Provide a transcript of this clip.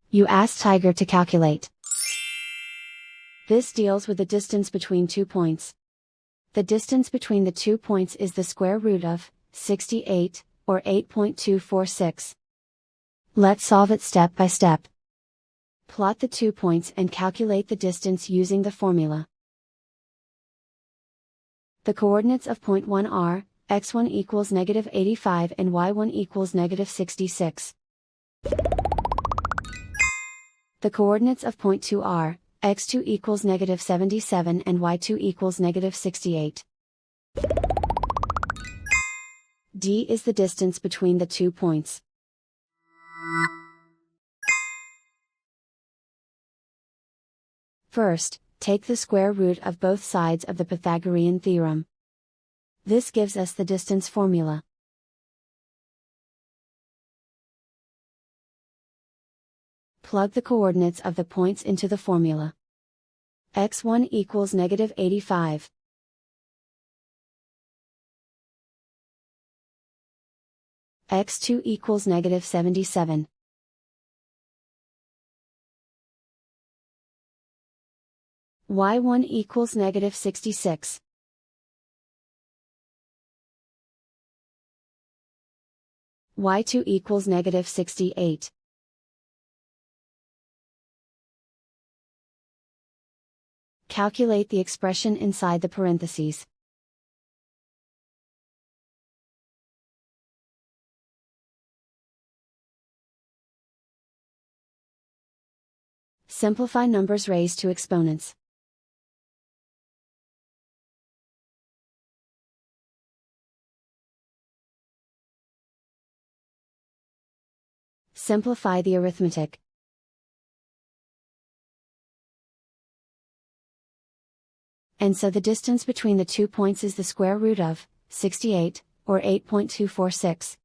You ask Tiger to calculate. This deals with the distance between 2 points. The distance between the 2 points is the square root of 68, or 8.246. Let's solve it step by step. Plot the 2 points and calculate the distance using the formula. The coordinates of point 1 are, x1 equals -85 and y1 equals -66. The coordinates of point 2 are, x2 equals -77 and y2 equals -68. D is the distance between the 2 points. First, take the square root of both sides of the Pythagorean theorem. This gives us the distance formula. Plug the coordinates of the points into the formula. x1 equals -85. x2 equals -77. y1 equals -66. y2 equals -68. Calculate the expression inside the parentheses. Simplify numbers raised to exponents. Simplify the arithmetic. And so the distance between the 2 points is the square root of 68, or 8.246.